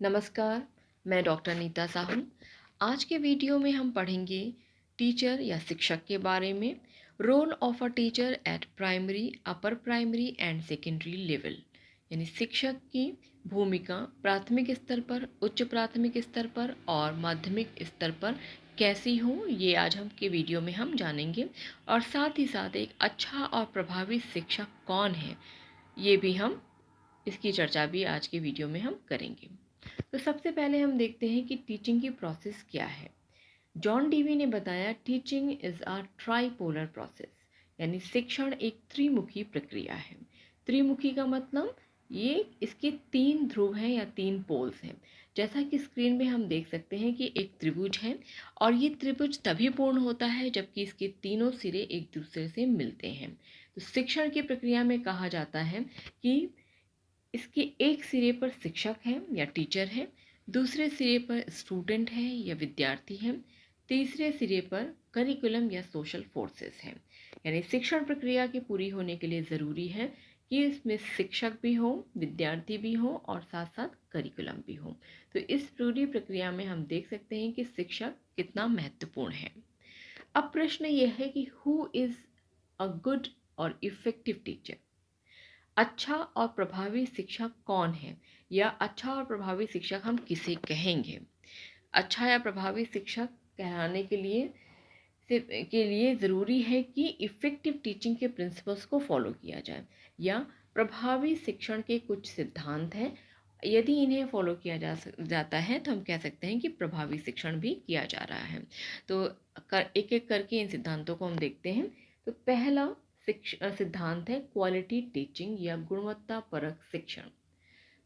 नमस्कार, मैं डॉक्टर नीता साहू। आज के वीडियो में हम पढ़ेंगे टीचर या शिक्षक के बारे में। Role of a teacher at primary, upper primary and secondary level, यानी शिक्षक की भूमिका प्राथमिक स्तर पर, उच्च प्राथमिक स्तर पर और माध्यमिक स्तर पर कैसी हो, ये आज हम के वीडियो में हम जानेंगे। और साथ ही साथ एक अच्छा और प्रभावी शिक्षक कौन है, ये भी हम इसकी चर्चा भी आज के वीडियो में हम करेंगे। तो सबसे पहले हम देखते हैं कि टीचिंग की प्रोसेस क्या है। जॉन डीवी ने बताया teaching is a tripolar process, यानी शिक्षण एक त्रिमुखी प्रक्रिया है। त्रिमुखी का मतलब ये इसके 3 ध्रुव हैं या 3 पोल्स हैं। जैसा कि स्क्रीन में हम देख सकते हैं कि एक त्रिभुज है और ये त्रिभुज तभी पूर्ण होता है जबकि इसके तीनों सिरे एक दूसरे से मिलते हैं। तो शिक्षण की प्रक्रिया में कहा जाता है कि इसके एक सिरे पर शिक्षक है या टीचर है, दूसरे सिरे पर स्टूडेंट है या विद्यार्थी है, तीसरे सिरे पर करिकुलम या सोशल फोर्सेस है। यानी शिक्षण प्रक्रिया की पूरी होने के लिए ज़रूरी है कि इसमें शिक्षक भी हो, विद्यार्थी भी हो और साथ साथ करिकुलम भी हो। तो इस पूरी प्रक्रिया में हम देख सकते हैं कि शिक्षक कितना महत्वपूर्ण है। अब प्रश्न यह है कि हु इज़ अ गुड और इफ़ेक्टिव टीचर। अच्छा और प्रभावी शिक्षक कौन है, या अच्छा और प्रभावी शिक्षक हम किसे कहेंगे। अच्छा या प्रभावी शिक्षक कहलाने के लिए ज़रूरी है कि इफ़ेक्टिव टीचिंग के प्रिंसिपल्स को फॉलो किया जाए, या प्रभावी शिक्षण के कुछ सिद्धांत हैं। यदि इन्हें फॉलो किया जाता है तो हम कह सकते हैं कि प्रभावी शिक्षण भी किया जा रहा है। तो एक एक करके इन सिद्धांतों को हम देखते हैं। तो पहला सिद्धांत है क्वालिटी टीचिंग या गुणवत्ता परक शिक्षण।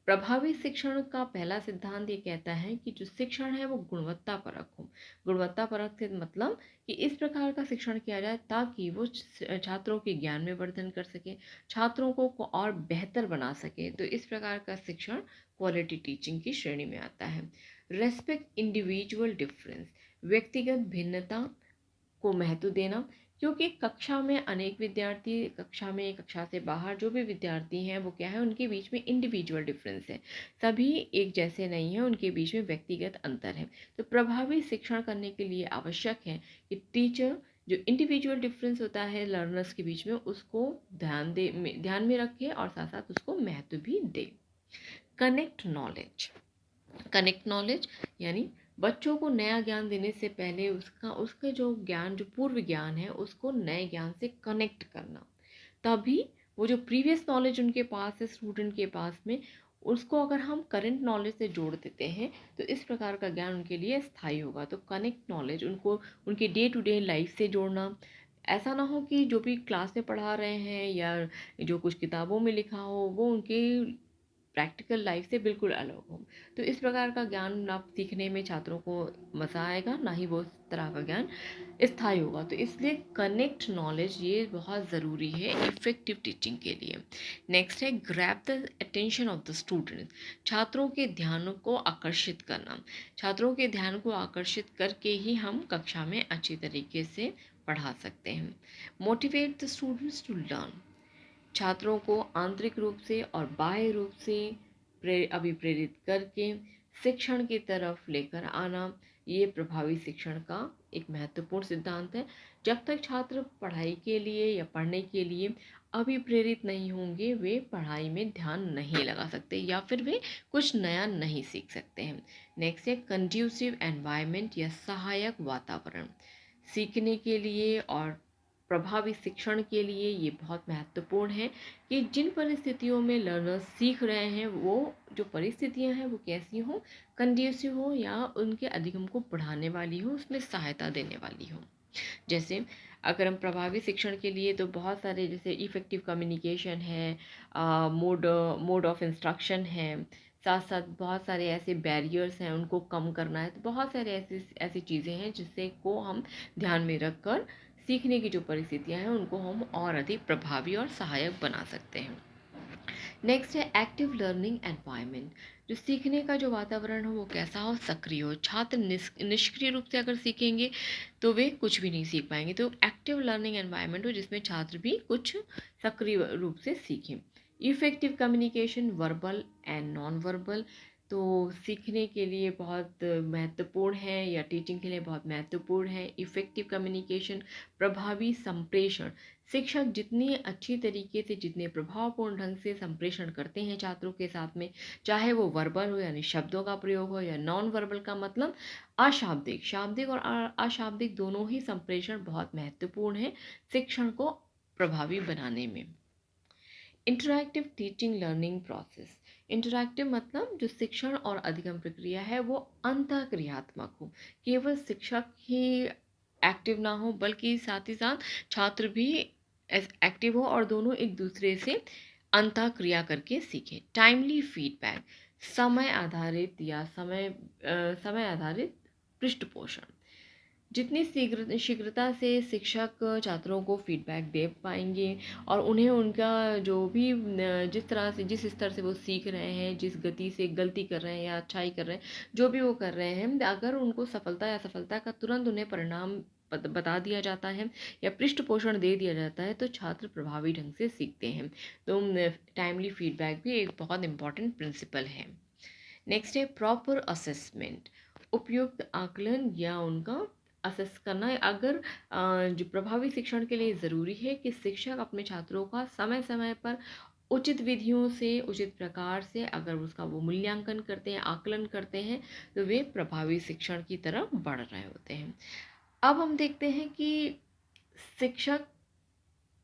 प्रभावी शिक्षण का पहला सिद्धांत ये कहता है कि जो शिक्षण है वो गुणवत्ता परक हो। गुणवत्ता परक से मतलब कि इस प्रकार का शिक्षण किया जाए ताकि वो छात्रों के ज्ञान में वर्धन कर सके, छात्रों को और बेहतर बना सके। तो इस प्रकार का शिक्षण क्वालिटी टीचिंग की श्रेणी में आता है। रेस्पेक्ट इंडिविजुअल डिफरेंस, व्यक्तिगत भिन्नता को महत्व देना, क्योंकि कक्षा में अनेक विद्यार्थी, कक्षा से बाहर जो भी विद्यार्थी हैं वो क्या है, उनके बीच में इंडिविजुअल डिफरेंस है, सभी एक जैसे नहीं हैं, उनके बीच में व्यक्तिगत अंतर है। तो प्रभावी शिक्षण करने के लिए आवश्यक है कि टीचर जो इंडिविजुअल डिफरेंस होता है लर्नर्स के बीच में, उसको ध्यान में रखे और साथ साथ उसको महत्व भी दे। कनेक्ट नॉलेज यानी बच्चों को नया ज्ञान देने से पहले उसके जो ज्ञान, जो पूर्व ज्ञान है, उसको नए ज्ञान से कनेक्ट करना। तभी वो जो प्रीवियस नॉलेज उनके पास है, स्टूडेंट के पास में, उसको अगर हम करंट नॉलेज से जोड़ देते हैं तो इस प्रकार का ज्ञान उनके लिए स्थायी होगा। तो कनेक्ट नॉलेज उनको उनके डे टू डे लाइफ से जोड़ना। ऐसा ना हो कि जो भी क्लास में पढ़ा रहे हैं या जो कुछ किताबों में लिखा हो वो उनके प्रैक्टिकल लाइफ से बिल्कुल अलग हो। तो इस प्रकार का ज्ञान ना सीखने में छात्रों को मज़ा आएगा, ना ही वो इस तरह का ज्ञान स्थायी होगा। तो इसलिए कनेक्ट नॉलेज ये बहुत ज़रूरी है इफ़ेक्टिव टीचिंग के लिए। नेक्स्ट है grab the attention of the student, छात्रों के ध्यान को आकर्षित करना। छात्रों के ध्यान को आकर्षित करके ही हम कक्षा में अच्छी तरीके से पढ़ा सकते हैं। Motivate the students to learn, छात्रों को आंतरिक रूप से और बाह्य रूप से अभिप्रेरित करके शिक्षण की तरफ लेकर आना, ये प्रभावी शिक्षण का एक महत्वपूर्ण सिद्धांत है। जब तक छात्र पढ़ाई के लिए या पढ़ने के लिए अभिप्रेरित नहीं होंगे, वे पढ़ाई में ध्यान नहीं लगा सकते या फिर वे कुछ नया नहीं सीख सकते हैं। नेक्स्ट है कंड्यूसिव एनवायरनमेंट या सहायक वातावरण, सीखने के लिए और प्रभावी शिक्षण के लिए ये बहुत महत्वपूर्ण है कि जिन परिस्थितियों में लर्नर्स सीख रहे हैं, वो जो परिस्थितियां हैं वो कैसी हों, कंड्यूसिव हो या उनके अधिगम को बढ़ाने वाली हो, उसमें सहायता देने वाली हो। जैसे अगर हम प्रभावी शिक्षण के लिए तो बहुत सारे, जैसे इफ़ेक्टिव कम्युनिकेशन है, मोड ऑफ इंस्ट्रक्शन है, साथ साथ बहुत सारे ऐसे बैरियर्स हैं उनको कम करना है। तो बहुत सारे ऐसी चीज़ें हैं जिससे को हम ध्यान में रखकर सीखने की जो परिस्थितियां हैं उनको हम और अधिक प्रभावी और सहायक बना सकते हैं। नेक्स्ट है एक्टिव लर्निंग एनवायरनमेंट, जो सीखने का जो वातावरण हो वो कैसा हो, सक्रिय हो। छात्र निष्क्रिय रूप से अगर सीखेंगे तो वे कुछ भी नहीं सीख पाएंगे। तो एक्टिव लर्निंग एनवायरनमेंट हो जिसमें छात्र भी कुछ सक्रिय रूप से सीखें। Effective communication, verbal and non verbal, तो सीखने के लिए बहुत महत्वपूर्ण है या टीचिंग के लिए बहुत महत्वपूर्ण है। इफ़ेक्टिव कम्युनिकेशन, प्रभावी संप्रेषण। शिक्षक जितनी अच्छी तरीके से, जितने प्रभावपूर्ण ढंग से संप्रेषण करते हैं छात्रों के साथ में, चाहे वो वर्बल हो यानी शब्दों का प्रयोग हो, या नॉन वर्बल का मतलब अशाब्दिक, शाब्दिक और अशाब्दिक दोनों ही संप्रेषण बहुत महत्वपूर्ण है शिक्षण को प्रभावी बनाने में। Interactive teaching learning process. Interactive मतलब जो शिक्षण और अधिगम प्रक्रिया है वो अंतःक्रियात्मक हो, केवल शिक्षक ही एक्टिव ना हो बल्कि साथ ही साथ छात्र भी एक्टिव हो और दोनों एक दूसरे से अंतःक्रिया करके सीखें। टाइमली फीडबैक, समय आधारित या समय आधारित पृष्ठपोषण। जितनी शीघ्रता से शिक्षक छात्रों को फीडबैक दे पाएंगे और उन्हें उनका जो भी जिस तरह से, जिस स्तर से वो सीख रहे हैं, जिस गति से गलती कर रहे हैं या अच्छाई कर रहे हैं, जो भी वो कर रहे हैं, अगर उनको सफलता या असफलता का तुरंत उन्हें परिणाम बता दिया जाता है या पृष्ठ पोषण दे दिया जाता है तो छात्र प्रभावी ढंग से सीखते हैं। तो टाइमली फीडबैक भी एक बहुत इंपॉर्टेंट प्रिंसिपल है। नेक्स्ट है प्रॉपर असेसमेंट, उपयुक्त आकलन या उनका असेस करना। अगर जो प्रभावी शिक्षण के लिए ज़रूरी है कि शिक्षक अपने छात्रों का समय समय पर उचित विधियों से, उचित प्रकार से अगर उसका वो मूल्यांकन करते हैं, आकलन करते हैं, तो वे प्रभावी शिक्षण की तरफ बढ़ रहे होते हैं। अब हम देखते हैं कि शिक्षक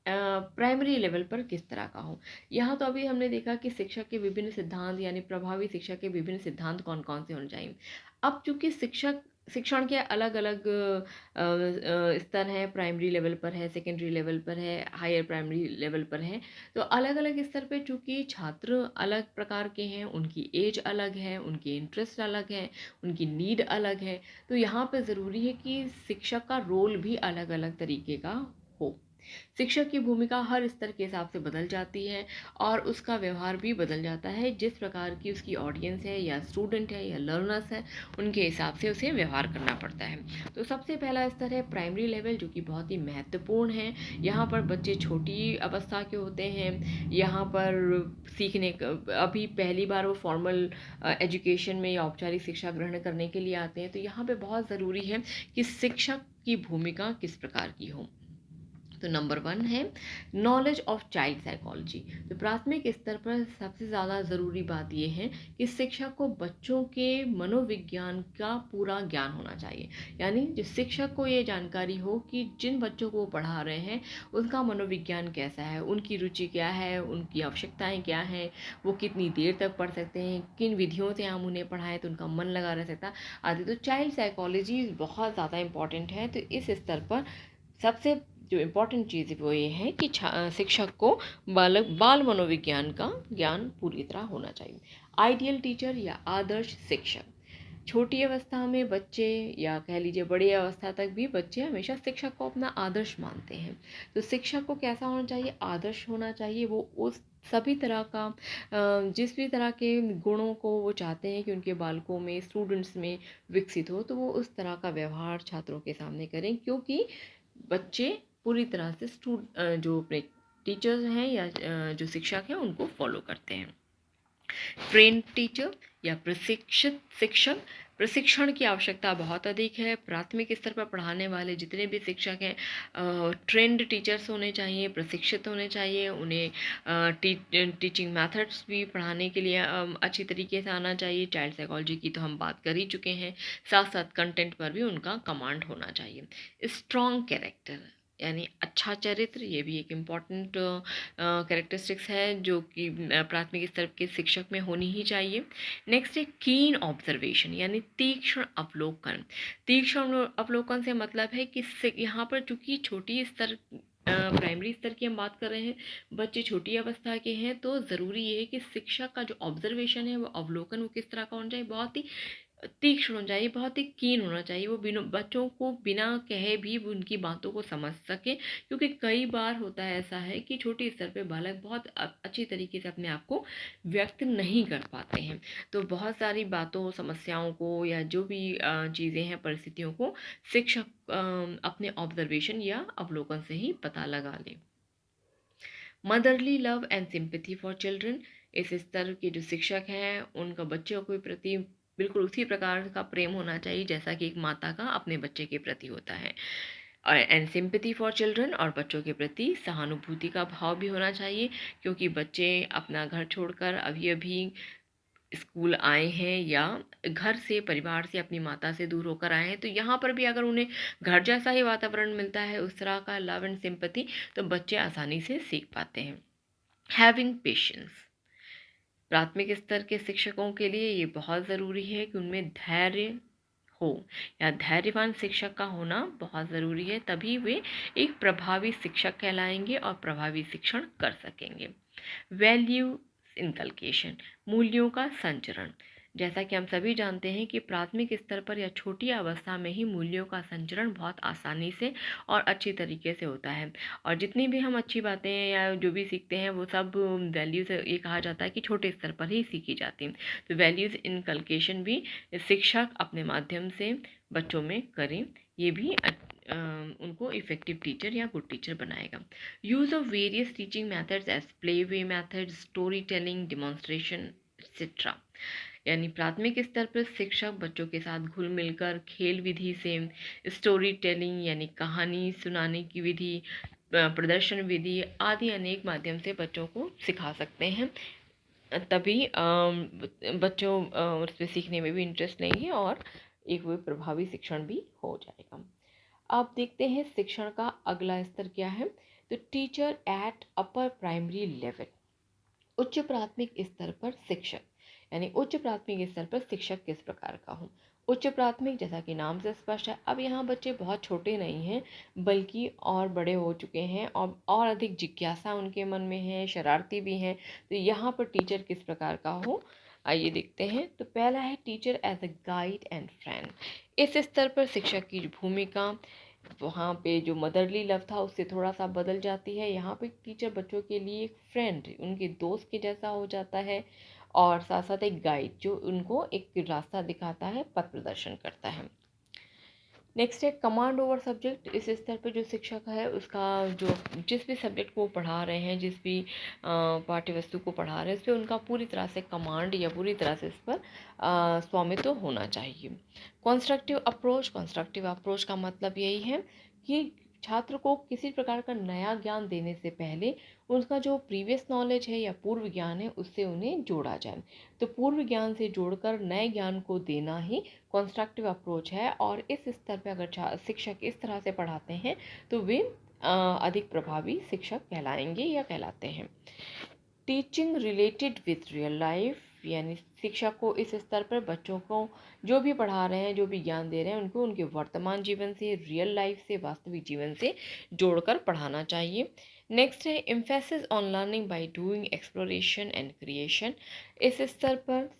प्राइमरी लेवल पर किस तरह का हो। यहाँ तो अभी हमने देखा कि शिक्षक के विभिन्न सिद्धांत यानी प्रभावी शिक्षक के विभिन्न सिद्धांत कौन कौन से होने चाहिए। अब चूंकि शिक्षण के अलग अलग स्तर हैं, प्राइमरी लेवल पर है, सेकेंडरी लेवल पर है, हायर प्राइमरी लेवल पर है, तो अलग अलग स्तर पे चूंकि छात्र अलग प्रकार के हैं, उनकी एज अलग है, उनके इंटरेस्ट अलग है, उनकी नीड अलग है, तो यहाँ पे ज़रूरी है कि शिक्षक का रोल भी अलग अलग तरीके का हो। शिक्षक की भूमिका हर स्तर के हिसाब से बदल जाती है और उसका व्यवहार भी बदल जाता है। जिस प्रकार की उसकी ऑडियंस है या स्टूडेंट है या लर्नर्स है, उनके हिसाब से उसे व्यवहार करना पड़ता है। तो सबसे पहला स्तर है प्राइमरी लेवल, जो कि बहुत ही महत्वपूर्ण है। यहाँ पर बच्चे छोटी अवस्था के होते हैं। यहाँ पर सीखने अभी पहली बार वो फॉर्मल एजुकेशन में या औपचारिक शिक्षा ग्रहण करने के लिए आते हैं। तो यहाँ पे बहुत ज़रूरी है कि शिक्षक की भूमिका किस प्रकार की हो। तो नंबर 1 है नॉलेज ऑफ चाइल्ड साइकोलॉजी। तो प्राथमिक स्तर पर सबसे ज़्यादा ज़रूरी बात यह है कि शिक्षक को बच्चों के मनोविज्ञान का पूरा ज्ञान होना चाहिए। यानी जो शिक्षक को ये जानकारी हो कि जिन बच्चों को वो पढ़ा रहे हैं उनका मनोविज्ञान कैसा है, उनकी रुचि क्या है, उनकी आवश्यकताएं क्या हैं, वो कितनी देर तक पढ़ सकते हैं, किन विधियों से हम उन्हें पढ़ाएं तो उनका मन लगा रह सकता आदि। तो चाइल्ड साइकोलॉजी बहुत ज़्यादा इंपॉर्टेंट है। तो इस स्तर पर सबसे जो इम्पोर्टेंट चीज़ वो ये है कि शिक्षक को बाल मनोविज्ञान का ज्ञान पूरी तरह होना चाहिए। आइडियल टीचर या आदर्श शिक्षक। छोटी अवस्था में बच्चे या कह लीजिए बड़ी अवस्था तक भी बच्चे हमेशा शिक्षक को अपना आदर्श मानते हैं। तो शिक्षक को कैसा होना चाहिए? आदर्श होना चाहिए। वो उस सभी तरह का जिस भी तरह के गुणों को वो चाहते हैं कि उनके बालकों में, स्टूडेंट्स में विकसित हो, तो वो उस तरह का व्यवहार छात्रों के सामने करें, क्योंकि बच्चे पूरी तरह से जो अपने टीचर्स हैं या जो शिक्षक हैं उनको फॉलो करते हैं। ट्रेंड टीचर या प्रशिक्षित शिक्षक। प्रशिक्षण की आवश्यकता बहुत अधिक है। प्राथमिक स्तर पर पढ़ाने वाले जितने भी शिक्षक हैं ट्रेंड टीचर्स होने चाहिए, प्रशिक्षित होने चाहिए। उन्हें टीचिंग मेथड्स भी पढ़ाने के लिए अच्छी तरीके से आना चाहिए। चाइल्ड साइकोलॉजी की तो हम बात कर ही चुके हैं। साथ साथ कंटेंट पर भी उनका कमांड होना चाहिए। स्ट्रॉन्ग कैरेक्टर यानी अच्छा चरित्र, ये भी एक इम्पॉर्टेंट कैरेक्टरिस्टिक्स है जो कि प्राथमिक स्तर के शिक्षक में होनी ही चाहिए। नेक्स्ट है कीन ऑब्जर्वेशन यानी तीक्ष्ण अवलोकन। तीक्ष्ण अवलोकन से मतलब है कि यहाँ पर चूंकि छोटी स्तर प्राइमरी स्तर की हम बात कर रहे हैं, बच्चे छोटी अवस्था के हैं, तो ज़रूरी ये है कि शिक्षक का जो ऑब्जर्वेशन है, वो अवलोकन, वो किस तरह का होना चाहिए? बहुत ही तीक्ष्ण होना चाहिए, बहुत ही कीन होना चाहिए। वो बच्चों को बिना कहे भी उनकी बातों को समझ सके, क्योंकि कई बार होता है ऐसा है कि छोटे स्तर पे बालक बहुत अच्छी तरीके से अपने आप को व्यक्त नहीं कर पाते हैं। तो बहुत सारी बातों, समस्याओं को या जो भी चीज़ें हैं, परिस्थितियों को शिक्षक अपने ऑब्जर्वेशन या अवलोकन से ही पता लगा ले। Motherly love and sympathy for children इस स्तर के जो शिक्षक हैं उनका बच्चों के प्रति बिल्कुल उसी प्रकार का प्रेम होना चाहिए जैसा कि एक माता का अपने बच्चे के प्रति होता है। एंड सिंपैथी फॉर चिल्ड्रन, और बच्चों के प्रति सहानुभूति का भाव भी होना चाहिए, क्योंकि बच्चे अपना घर छोड़कर अभी अभी स्कूल आए हैं या घर से, परिवार से, अपनी माता से दूर होकर आए हैं, तो यहाँ पर भी अगर उन्हें घर जैसा ही वातावरण मिलता है, उस तरह का लव एंड सिंपैथी, तो बच्चे आसानी से सीख पाते हैं। हैविंग पेशेंस, प्राथमिक स्तर के शिक्षकों के लिए ये बहुत ज़रूरी है कि उनमें धैर्य हो, या धैर्यवान शिक्षक का होना बहुत ज़रूरी है, तभी वे एक प्रभावी शिक्षक कहलाएंगे और प्रभावी शिक्षण कर सकेंगे। वैल्यू इनकलकेशन, मूल्यों का संचरण, जैसा कि हम सभी जानते हैं कि प्राथमिक स्तर पर या छोटी अवस्था में ही मूल्यों का संचरण बहुत आसानी से और अच्छी तरीके से होता है, और जितनी भी हम अच्छी बातें या जो भी सीखते हैं वो सब वैल्यूज़, ये कहा जाता है कि छोटे स्तर पर ही सीखी जाती हैं। तो वैल्यूज़ इनकलकेशन भी शिक्षक अपने माध्यम से बच्चों में करें, ये भी उनको इफ़ेक्टिव टीचर या गुड टीचर बनाएगा। Use of various teaching methods as play way method, story telling, demonstration etcetera, यानी प्राथमिक स्तर पर शिक्षक बच्चों के साथ घुल मिलकर खेल विधि से, स्टोरी टेलिंग यानी कहानी सुनाने की विधि, प्रदर्शन विधि आदि अनेक माध्यम से बच्चों को सिखा सकते हैं, तभी बच्चों उस पर सीखने में भी इंटरेस्ट लेंगे और एक वो प्रभावी शिक्षण भी हो जाएगा। अब देखते हैं शिक्षण का अगला स्तर क्या है। तो teacher at upper primary level, उच्च प्राथमिक स्तर पर शिक्षक, यानी उच्च प्राथमिक स्तर पर शिक्षक किस प्रकार का हो। उच्च प्राथमिक, जैसा कि नाम से स्पष्ट है, अब यहाँ बच्चे बहुत छोटे नहीं हैं बल्कि और बड़े हो चुके हैं और अधिक जिज्ञासा उनके मन में है, शरारती भी हैं, तो यहाँ पर टीचर किस प्रकार का हो, आइए देखते हैं। तो पहला है teacher as a guide and friend. इस स्तर पर शिक्षक की भूमिका वहाँ पे जो मदरली लव था उससे थोड़ा सा बदल जाती है। यहाँ पे टीचर बच्चों के लिए एक फ्रेंड, उनके दोस्त के जैसा हो जाता है, और साथ साथ एक गाइड जो उनको एक रास्ता दिखाता है, पथ प्रदर्शन करता है। नेक्स्ट है कमांड ओवर सब्जेक्ट। इस स्तर पर जो शिक्षक है उसका जो जिस भी सब्जेक्ट को वो पढ़ा रहे हैं, जिस भी पाठ्य वस्तु को पढ़ा रहे हैं, उस पर उनका पूरी तरह से कमांड या पूरी तरह से इस पर स्वामित्व होना चाहिए। कंस्ट्रक्टिव अप्रोच का मतलब यही है कि छात्र को किसी प्रकार का नया ज्ञान देने से पहले उसका जो प्रीवियस नॉलेज है या पूर्व ज्ञान है उससे उन्हें जोड़ा जाए। तो पूर्व ज्ञान से जोड़कर नए ज्ञान को देना ही कंस्ट्रक्टिव अप्रोच है, और इस स्तर पे अगर शिक्षक इस तरह से पढ़ाते हैं तो वे अधिक प्रभावी शिक्षक कहलाएंगे या कहलाते हैं। Teaching related with real life, यानी शिक्षक को इस स्तर पर बच्चों को जो भी पढ़ा रहे हैं, जो भी ज्ञान दे रहे हैं, उनको उनके वर्तमान जीवन से, रियल लाइफ से, वास्तविक जीवन से जोड़कर पढ़ाना चाहिए। नेक्स्ट है emphasis on learning by doing, exploration and creation. इस स्तर पर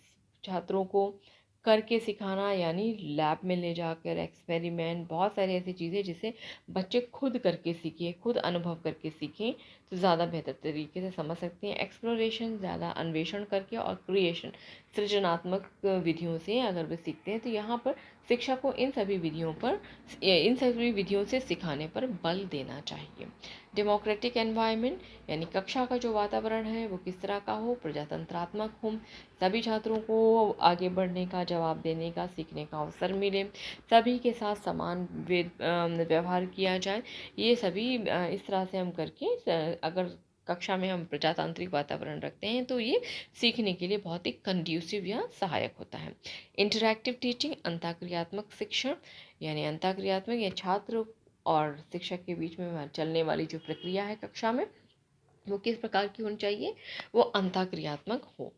छात्रों को करके सिखाना, यानी लैब में ले जाकर एक्सपेरिमेंट, बहुत सारी ऐसी चीज़ें जिसे बच्चे खुद करके सीखें, खुद अनुभव करके सीखें तो ज़्यादा बेहतर तरीके से समझ सकते हैं। एक्सप्लोरेशन ज़्यादा अन्वेषण करके, और क्रिएशन सृजनात्मक विधियों से अगर वे सीखते हैं, तो यहाँ पर शिक्षा को इन सभी विधियों से सिखाने पर बल देना चाहिए। डेमोक्रेटिक एनवायरनमेंट, यानी कक्षा का जो वातावरण है वो किस तरह का हो, प्रजातंत्रात्मक हो, सभी छात्रों को आगे बढ़ने का, जवाब देने का, सीखने का अवसर मिले, सभी के साथ समान व्यवहार किया जाए, ये सभी इस तरह से हम करके अगर कक्षा में हम प्रजातांत्रिक वातावरण रखते हैं तो ये सीखने के लिए बहुत ही कंड्यूसिव या सहायक होता है। इंटरैक्टिव टीचिंग, अंतःक्रियात्मक शिक्षण, यानी अंतःक्रियात्मक या छात्र और शिक्षक के बीच में चलने वाली जो प्रक्रिया है कक्षा में वो किस प्रकार की होनी चाहिए, वो अंतःक्रियात्मक हो।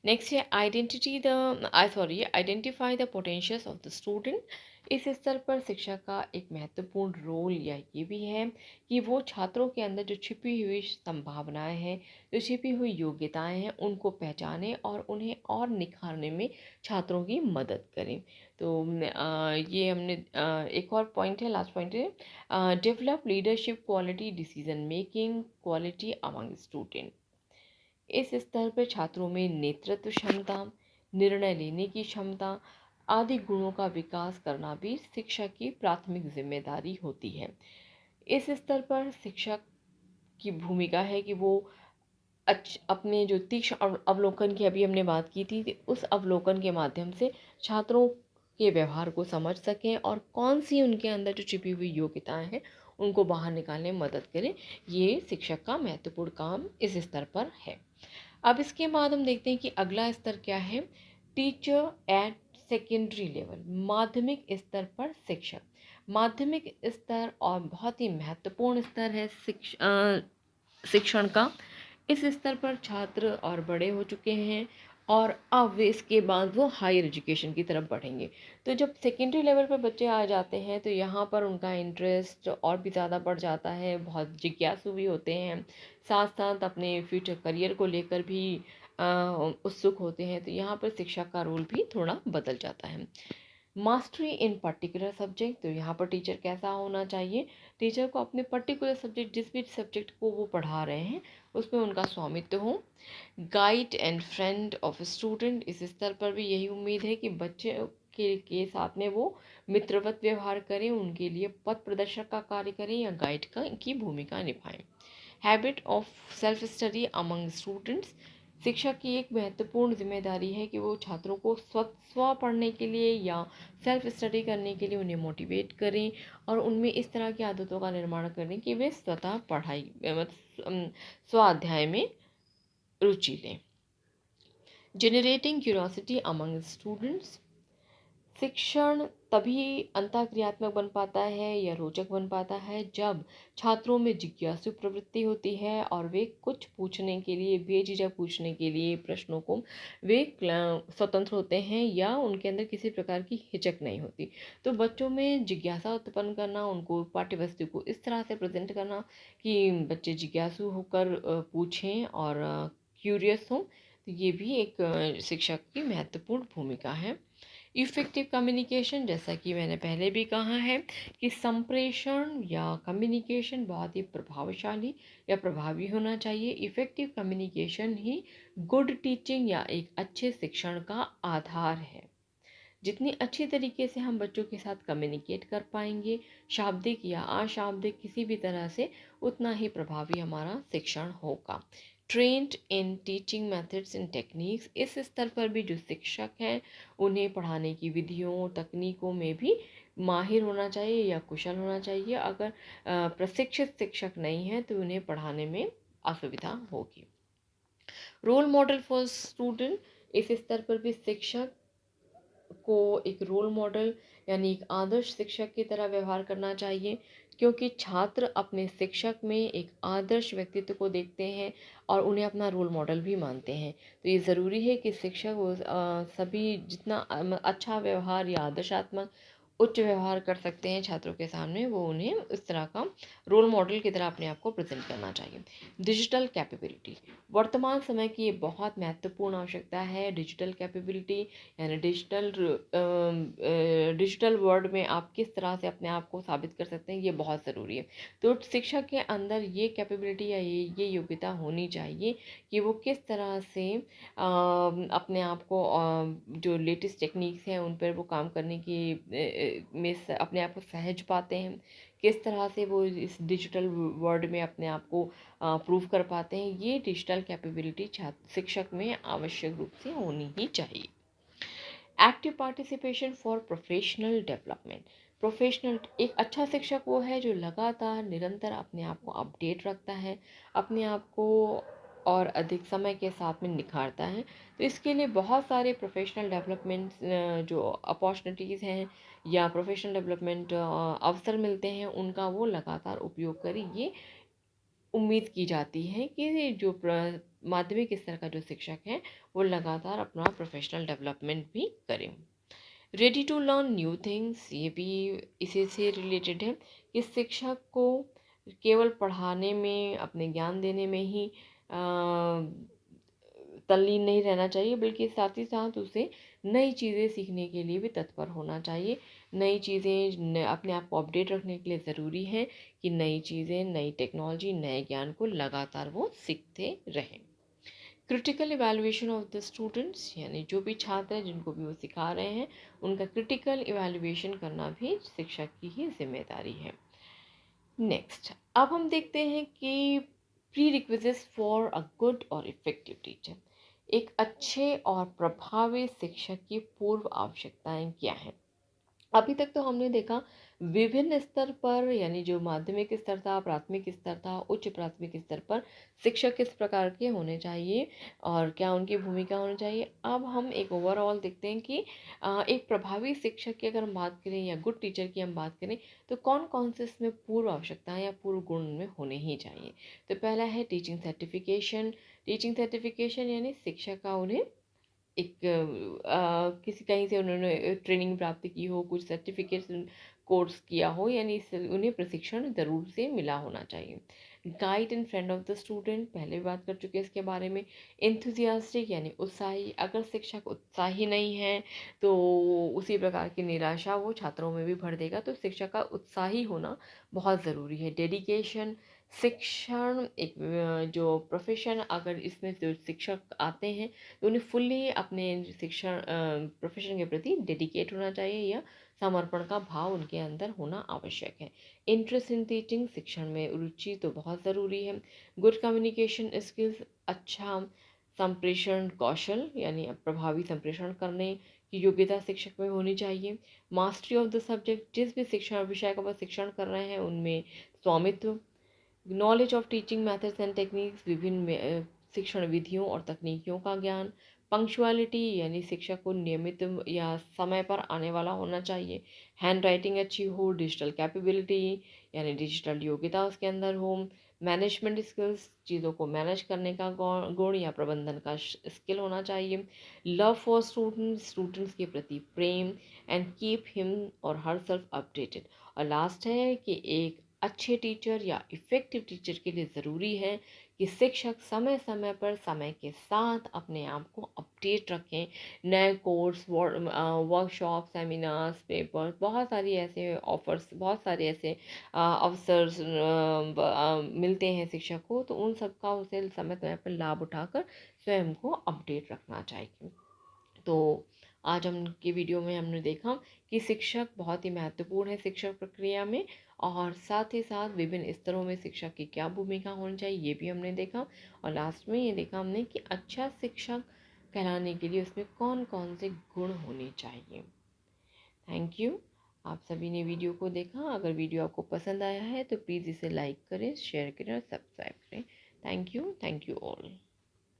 नेक्स्ट है identify the potentials of the student. इस स्तर पर शिक्षक का एक महत्वपूर्ण रोल या ये भी है कि वो छात्रों के अंदर जो छिपी हुई संभावनाएं हैं, जो छिपी हुई योग्यताएं हैं, उनको पहचाने और उन्हें और निखारने में छात्रों की मदद करें। तो ये हमने एक और पॉइंट है, लास्ट पॉइंट है develop leadership quality, decision making quality among student. इस स्तर पर छात्रों में नेतृत्व क्षमता, निर्णय लेने की क्षमता आदि गुणों का विकास करना भी शिक्षक की प्राथमिक जिम्मेदारी होती है। इस स्तर पर शिक्षक की भूमिका है कि वो अपने जो तीक्ष्ण अवलोकन की अभी हमने बात की थी, उस अवलोकन के माध्यम से छात्रों के व्यवहार को समझ सकें और कौन सी उनके अंदर जो छिपी हुई योग्यताएं हैं उनको बाहर निकालने में मदद करें। ये शिक्षक का महत्वपूर्ण काम इस स्तर पर है। अब इसके बाद हम देखते हैं कि अगला स्तर क्या है। टीचर एट सेकेंडरी लेवल, माध्यमिक स्तर पर शिक्षक। माध्यमिक स्तर और बहुत ही महत्वपूर्ण स्तर है शिक्षण का। इस स्तर पर छात्र और बड़े हो चुके हैं और अब वे इसके बाद वो हायर एजुकेशन की तरफ बढ़ेंगे। तो जब सेकेंडरी लेवल पर बच्चे आ जाते हैं तो यहाँ पर उनका इंटरेस्ट और भी ज़्यादा बढ़ जाता है, बहुत जिज्ञासु भी होते हैं, साथ साथ अपने फ्यूचर करियर को लेकर भी उत्सुक होते हैं। तो यहाँ पर शिक्षक का रोल भी थोड़ा बदल जाता है। मास्टरी इन पर्टिकुलर सब्जेक्ट, तो यहाँ पर टीचर कैसा होना चाहिए। टीचर को अपने पर्टिकुलर सब्जेक्ट, जिस भी सब्जेक्ट को वो पढ़ा रहे हैं उसमें उनका स्वामित्व हो। Guide and friend of student, इस स्तर पर भी यही उम्मीद है कि बच्चे के साथ में वो मित्रवत व्यवहार करें, उनके लिए पथ प्रदर्शक का कार्य करें या गाइड की भूमिका निभाएं। Habit of self study among students, शिक्षक की एक महत्वपूर्ण जिम्मेदारी है कि वो छात्रों को स्व पढ़ने के लिए या सेल्फ स्टडी करने के लिए उन्हें मोटिवेट करें और उनमें इस तरह की आदतों का निर्माण करें कि वे स्वतः पढ़ाई स्वाध्याय में रुचि लें। जनरेटिंग क्यूरोसिटी अमंग स्टूडेंट्स, शिक्षण तभी अंतःक्रियात्मक बन पाता है या रोचक बन पाता है जब छात्रों में जिज्ञासु प्रवृत्ति होती है और वे कुछ पूछने के लिए, बेझिझक पूछने के लिए प्रश्नों को वे स्वतंत्र होते हैं या उनके अंदर किसी प्रकार की हिचक नहीं होती। तो बच्चों में जिज्ञासा उत्पन्न करना, उनको पाठ्यवस्तु को इस तरह से प्रेजेंट करना कि बच्चे जिज्ञासु होकर पूछें और क्यूरियस हों, तो ये भी एक शिक्षक की महत्वपूर्ण भूमिका है। इफ़ेक्टिव कम्युनिकेशन, जैसा कि मैंने पहले भी कहा है कि संप्रेषण या कम्युनिकेशन बहुत ही प्रभावशाली या प्रभावी होना चाहिए। इफ़ेक्टिव कम्युनिकेशन ही गुड टीचिंग या एक अच्छे शिक्षण का आधार है। जितनी अच्छी तरीके से हम बच्चों के साथ कम्युनिकेट कर पाएंगे, शाब्दिक या अशाब्दिक किसी भी तरह से, उतना ही प्रभावी हमारा शिक्षण होगा। Trend in teaching methods and techniques, इस स्तर पर भी जो शिक्षक हैं उन्हें पढ़ाने की विधियों तकनीकों में भी माहिर होना चाहिए या कुशल होना चाहिए। अगर प्रशिक्षित शिक्षक नहीं है तो उन्हें पढ़ाने में असुविधा होगी। रोल मॉडल फॉर स्टूडेंट, इस स्तर पर भी शिक्षक को एक रोल मॉडल यानी एक आदर्श शिक्षक की तरह व्यवहार करना चाहिए, क्योंकि छात्र अपने शिक्षक में एक आदर्श व्यक्तित्व को देखते हैं और उन्हें अपना रोल मॉडल भी मानते हैं। तो ये ज़रूरी है कि शिक्षक वो सभी जितना अच्छा व्यवहार या आदर्शात्मक उच्च व्यवहार कर सकते हैं छात्रों के सामने, वो उन्हें इस तरह का रोल मॉडल की तरह अपने आप को प्रेजेंट करना चाहिए। डिजिटल कैपेबिलिटी, वर्तमान समय की ये बहुत महत्वपूर्ण आवश्यकता है। डिजिटल कैपेबिलिटी यानी डिजिटल वर्ल्ड में आप किस तरह से अपने आप को साबित कर सकते हैं, ये बहुत ज़रूरी है। तो शिक्षक के अंदर ये कैपेबिलिटी या ये योग्यता होनी चाहिए कि वो किस तरह से अपने आप को जो लेटेस्ट टेक्निक्स हैं उन पर वो काम करने की अपने आप को सहज पाते हैं, किस तरह से वो इस डिजिटल वर्ल्ड में अपने आप को प्रूव कर पाते हैं। ये डिजिटल कैपेबिलिटी शिक्षक में आवश्यक रूप से होनी ही चाहिए। Active participation for professional development, professional एक अच्छा शिक्षक वो है जो लगातार निरंतर अपने आप को अपडेट रखता है, अपने आप को और अधिक समय के साथ में निखारता है। तो इसके लिए बहुत सारे प्रोफेशनल डेवलपमेंट जो अपॉर्चुनिटीज़ हैं या प्रोफेशनल डेवलपमेंट अवसर मिलते हैं उनका वो लगातार उपयोग करे। ये उम्मीद की जाती है कि जो माध्यमिक स्तर का जो शिक्षक है वो लगातार अपना प्रोफेशनल डेवलपमेंट भी करें। Ready to learn new things, ये भी इसी से रिलेटेड है कि शिक्षक को केवल पढ़ाने में, अपने ज्ञान देने में ही तल्लीन नहीं रहना चाहिए, बल्कि साथ ही साथ उसे नई चीज़ें सीखने के लिए भी तत्पर होना चाहिए। नई चीज़ें अपने आप को अपडेट रखने के लिए ज़रूरी है कि नई चीज़ें, नई टेक्नोलॉजी, नए ज्ञान को लगातार वो सीखते रहें। Critical evaluation of the students, यानी जो भी छात्र हैं जिनको भी वो सिखा रहे हैं उनका क्रिटिकल इवैल्यूएशन करना भी शिक्षक की ही जिम्मेदारी है। नेक्स्ट, अब हम देखते हैं कि pre requisites for a good और इफेक्टिव टीचर। एक अच्छे और प्रभावी शिक्षक की पूर्व आवश्यकताएं क्या हैं? अभी तक तो हमने देखा विभिन्न स्तर पर, यानी जो माध्यमिक स्तर था, प्राथमिक स्तर था, उच्च प्राथमिक स्तर पर शिक्षक किस प्रकार के होने चाहिए और क्या उनकी भूमिका होनी चाहिए। अब हम एक ओवरऑल देखते हैं कि एक प्रभावी शिक्षक की अगर हम बात करें या गुड टीचर की हम बात करें तो कौन कौन से इसमें पूर्व आवश्यकताएं या पूर्व गुण में होने ही चाहिए। तो पहला है टीचिंग सर्टिफिकेशन। टीचिंग सर्टिफिकेशन यानी शिक्षक का उन्हें एक किसी कहीं से उन्होंने ट्रेनिंग प्राप्त की हो, कुछ सर्टिफिकेट कोर्स किया हो, यानी उन्हें प्रशिक्षण ज़रूर से मिला होना चाहिए। Guide and friend of the student, पहले भी बात कर चुके हैं इसके बारे में। इंथुजियास्टिक यानी उत्साही, अगर शिक्षक उत्साही नहीं है तो उसी प्रकार की निराशा वो छात्रों में भी भर देगा, तो शिक्षक का उत्साही होना बहुत ज़रूरी है। डेडिकेशन, शिक्षण एक जो प्रोफेशन, अगर इसमें जो शिक्षक आते हैं तो उन्हें फुल्ली अपने शिक्षण प्रोफेशन के प्रति डेडिकेट होना चाहिए या समर्पण का भाव उनके अंदर होना आवश्यक है। इंटरेस्ट इन टीचिंग, शिक्षण में रुचि तो बहुत ज़रूरी है। गुड कम्युनिकेशन स्किल्स, अच्छा संप्रेषण कौशल यानी प्रभावी संप्रेषण करने की योग्यता शिक्षक में होनी चाहिए। मास्टरी ऑफ द सब्जेक्ट, जिस भी शिक्षण विषय का वह शिक्षण कर रहे हैं उनमें स्वामित्व। Knowledge of teaching methods and techniques, विभिन्न शिक्षण विधियों और तकनीकियों का ज्ञान। पंक्चुअलिटी यानी शिक्षक को नियमित या समय पर आने वाला होना चाहिए। हैंड राइटिंग अच्छी हो। डिजिटल कैपेबिलिटी यानी डिजिटल योग्यता उसके अंदर हो। मैनेजमेंट स्किल्स, चीज़ों को मैनेज करने का गुण या प्रबंधन का स्किल होना चाहिए। लव फॉर स्टूडेंट्स, स्टूडेंट्स के प्रति प्रेम। एंड कीप हिम और हर सेल्फ अपडेटेड। और लास्ट है कि एक अच्छे टीचर या इफ़ेक्टिव टीचर के लिए ज़रूरी है कि शिक्षक समय समय पर समय के साथ अपने आप को अपडेट रखें। नए कोर्स, वर्कशॉप, सेमिनार्स, पेपर्स, बहुत सारी ऐसे ऑफर्स, बहुत सारे ऐसे अवसर मिलते हैं शिक्षक को, तो उन सब का उसे समय समय पर लाभ उठाकर स्वयं को अपडेट रखना चाहिए। तो आज हम की वीडियो में हमने देखा कि शिक्षक बहुत ही महत्वपूर्ण है शिक्षक प्रक्रिया में, और साथ ही साथ विभिन्न स्तरों में शिक्षक की क्या भूमिका होनी चाहिए ये भी हमने देखा। और लास्ट में ये देखा हमने कि अच्छा शिक्षक कहलाने के लिए उसमें कौन कौन से गुण होने चाहिए। Thank you. आप सभी ने वीडियो को देखा। अगर वीडियो आपको पसंद आया है तो प्लीज़ इसे लाइक करें, शेयर करें और सब्सक्राइब करें। Thank you all.